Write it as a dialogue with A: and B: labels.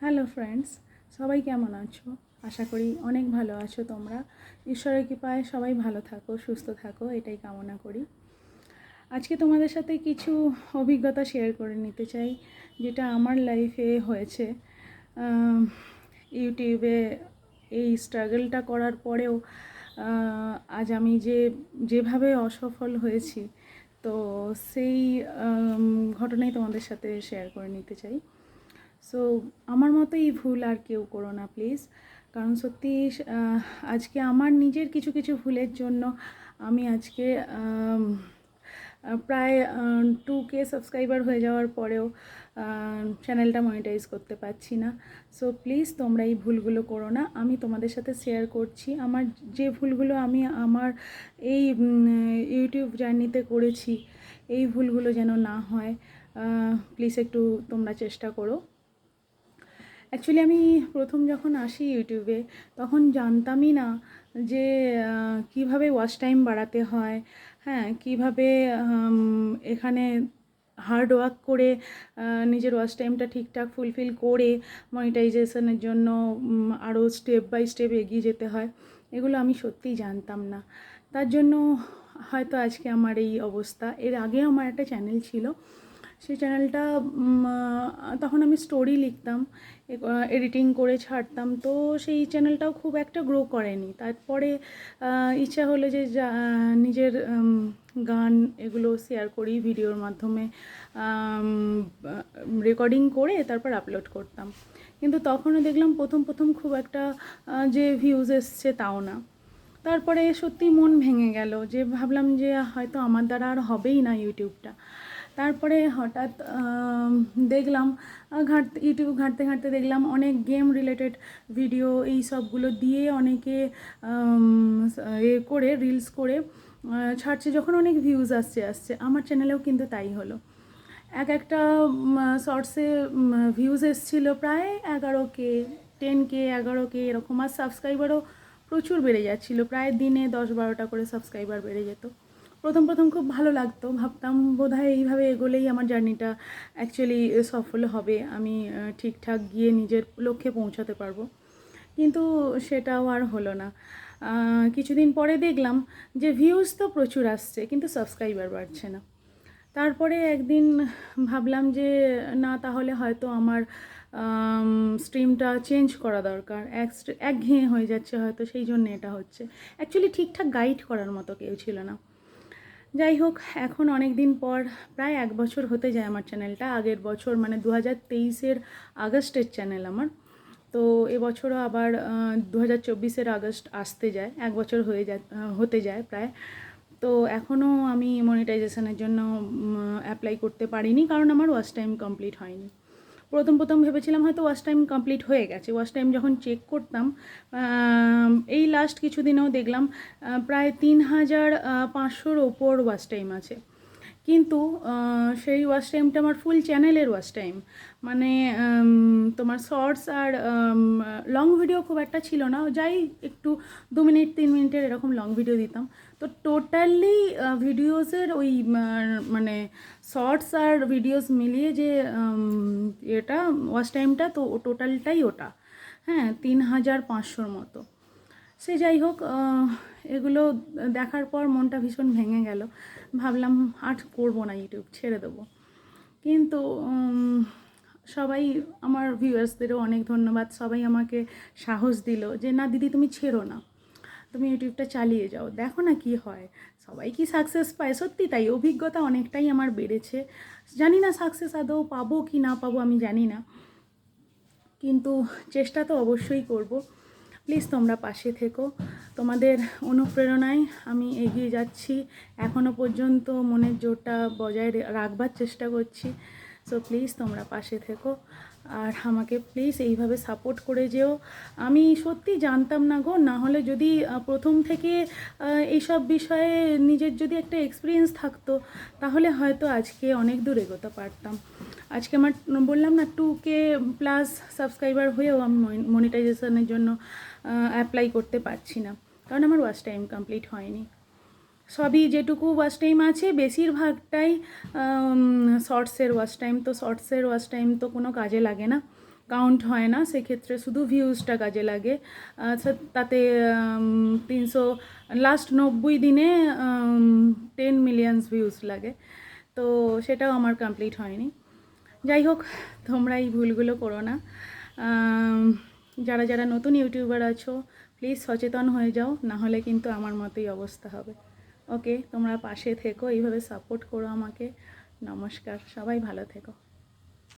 A: Hello friends, সবাই কেমন আছো? আশা করি অনেক ভালো আছো তোমরা। ঈশ্বরের কৃপায় সবাই ভালো থাকো, সুস্থ থাকো, এটাই কামনা করি। আজকে তোমাদের সাথে কিছু অভিজ্ঞতা শেয়ার করে নিতে চাই, যেটা আমার লাইফে হয়েছে। ইউটিউবে এই স্ট্রাগলটা করার পরেও আজ আমি যেভাবে অসফল হয়েছি, তো সেই ঘটনাই তোমাদের সাথে শেয়ার করে নিতে চাই। সো আমার মতোই ভুল আর কেউ করো না প্লিজ, কারণ সত্যি আজকে আমার নিজের কিছু কিছু ভুলের জন্য আমি আজকে প্রায় 2K সাবস্ক্রাইবার হয়ে যাওয়ার পরেও চ্যানেলটা মনিটাইজ করতে পারছি না। সো প্লিজ তোমরা এই ভুলগুলো করো না। আমি তোমাদের সাথে শেয়ার করছি আমার যে ভুলগুলো আমি আমার এই ইউটিউব জার্নিতে করেছি, এই ভুলগুলো যেন না হয়। প্লিজ একটু তোমরা চেষ্টা করো। অ্যাকচুয়ালি আমি প্রথম যখন আসি ইউটিউবে, তখন জানতামই না যে কিভাবে ওয়াচ টাইম বাড়াতে হয়, হ্যাঁ, কিভাবে এখানে হার্ড ওয়ার্ক করে নিজের ওয়াচ টাইমটা ঠিকঠাক ফুলফিল করে মনিটাইজেশনের জন্য আরও স্টেপ বাই স্টেপ এগিয়ে যেতে হয়। এগুলো আমি সত্যিই জানতাম না। তার জন্য হয়তো আজকে আমার এই অবস্থা। এর আগে আমার একটা চ্যানেল ছিল, সেই চ্যানেলটা তখন আমি স্টোরি লিখতাম, এডিটিং করে ছাড়তাম, তো সেই চ্যানেলটাও খুব একটা গ্রো করেনি। তারপরে ইচ্ছা হলো যে নিজের গান এগুলো শেয়ার করি ভিডিওর মাধ্যমে, রেকর্ডিং করে তারপর আপলোড করতাম। কিন্তু তখনও দেখলাম প্রথম খুব একটা যে ভিউজ এসছে তাও না। তারপরে সত্যি মন ভেঙে গেল, যে ভাবলাম যে হয়তো আমার দ্বারা আর হবেই না ইউটিউবটা। তারপরে হঠাৎ দেখলাম ইউটিউব ঘাঁটতে ঘাঁটতে দেখলাম অনেক গেম রিলেটেড ভিডিও এই সবগুলো দিয়ে অনেকে করে রিলস করে ছাড়ছে, যখন অনেক ভিউজ আসছে আমার চ্যানেলেও কিন্তু তাই হলো। একটা শর্টসে ভিউজ এসেছিলো প্রায় 11K, 10K, 11K এরকম, আর সাবস্ক্রাইবারও প্রচুর বেড়ে যাচ্ছিলো, প্রায় দিনে 10-12টা করে সাবস্ক্রাইবার বেড়ে যেত। প্রথম খুব ভালো লাগতো, ভাবতাম বোধহয় এইভাবে এগোলেই আমার জার্নিটা অ্যাকচুয়ালি সফল হবে, আমি ঠিকঠাক গিয়ে নিজের লক্ষ্যে পৌঁছাতে পারবো। কিন্তু সেটাও আর হলো না। কিছুদিন পরে দেখলাম যে ভিউজ তো প্রচুর আসছে, কিন্তু সাবস্ক্রাইবার বাড়ছে না। তারপরে একদিন ভাবলাম যে না, তাহলে হয়তো আমার স্ট্রিমটা চেঞ্জ করা দরকার, একঘেয়ে হয়ে যাচ্ছে হয়তো, সেই জন্য এটা হচ্ছে। অ্যাকচুয়ালি ঠিকঠাক গাইড করার মতো কেউ ছিল না। যাই হোক, এখন অনেক দিন পর, প্রায় 1 বছর হতে যায় আমার চ্যানেলটা, আগের বছর মানে 2023-এর আগস্টের চ্যানেল আমার, তো এবছরও আবার 2024-এর আগস্ট আসতে যায়, 1 বছর হতে যায় প্রায়। তো এখনও আমি মনিটাইজেশনের জন্য অ্যাপ্লাই করতে পারিনি, কারণ আমার ওয়াচ টাইম কমপ্লিট হয়নি। প্রথম ভেবেছিলাম হয়তো ওয়াচ টাইম কমপ্লিট হয়ে গেছে। ওয়াচ টাইম যখন চেক করতাম, এই লাস্ট কিছুদিনেও দেখলাম প্রায় 3500-র ওপর ওয়াচ টাইম আছে। কিন্তু সেই ওয়াচ টাইমটা আমার ফুল চ্যানেলের ওয়াচ টাইম, মানে তোমার শর্টস আর লং ভিডিও খুব একটা ছিল না, যাই একটু 2 মিনিট 3 মিনিটের এরকম লং ভিডিও দিতাম। তো টোটালি ভিডিওসের ওই মানে শর্টস আর ভিডিওস মিলিয়ে যে এটা ওয়াচ টাইমটা, তো টোটালটাই ওটা, হ্যাঁ, 3500-র মতো। সে যাই হোক, এগুলো দেখার পর মনটা ভীষণ ভেঙে গেল। ভাবলাম আর করবো না, ইউটিউব ছেড়ে দেবো। কিন্তু সবাই, আমার ভিউয়ার্সদেরও অনেক ধন্যবাদ, সবাই আমাকে সাহস দিল যে না দিদি, তুমি ছেড়ো না, তুমি ইউটিউবটা চালিয়ে যাও, দেখো না কি হয়। সবাই কি সাকসেস পায়? সত্যি তাই, অভিজ্ঞতা অনেকটাই আমার বেড়েছে। জানি না সাকসেস আদৌ পাবো কি না পাবো, আমি জানি না, কিন্তু চেষ্টা তো অবশ্যই করব। প্লিজ তোমরা পাশে থেকো, তোমাদের অনুপ্রেরণায় আমি এগিয়ে যাচ্ছি। এখনও পর্যন্ত মনের জোরটা বজায় রাখবার চেষ্টা করছি। সো প্লিজ তোমরা পাশে থেকো, আর আমাকে প্লিজ এইভাবে সাপোর্ট করে যেও। আমি সত্যি জানতাম না গো, না হলে যদি প্রথম থেকে এইসব বিষয়ে নিজের যদি একটা এক্সপিরিয়েন্স থাকতো, তাহলে হয়তো আজকে অনেক দূর এগোতে পারতাম। আজকে আমার বললাম না, 2K প্লাস সাবস্ক্রাইবার হয়েও আমি মনিটাইজেশনের জন্য অ্যাপ্লাই করতে পারছি না, কারণ আমার ওয়াচ টাইম কমপ্লিট হয়নি। সবই যেটুকু ওয়াচ টাইম আছে বেশিরভাগটাই শর্টসের ওয়াচ টাইম, তো শর্টসের ওয়াচ টাইম তো কোনো কাজে লাগে না, কাউন্ট হয় না, সেক্ষেত্রে শুধু ভিউজটা কাজে লাগে। তাতে 300 লাস্ট 90 দিনে 10 মিলিয়নস ভিউজ লাগে, তো সেটাও আমার কমপ্লিট হয়নি। যাই হোক, তোমরা এই ভুলগুলো করো না। যারা যারা নতুন ইউটিউবার আছো প্লিজ সচেতন হয়ে যাও, না হলে কিন্তু আমার মতোই অবস্থা হবে। ওকে, তোমরা পাশে থেকো, এইভাবে সাপোর্ট করো আমাকে। নমস্কার, সবাই ভালো থেকো।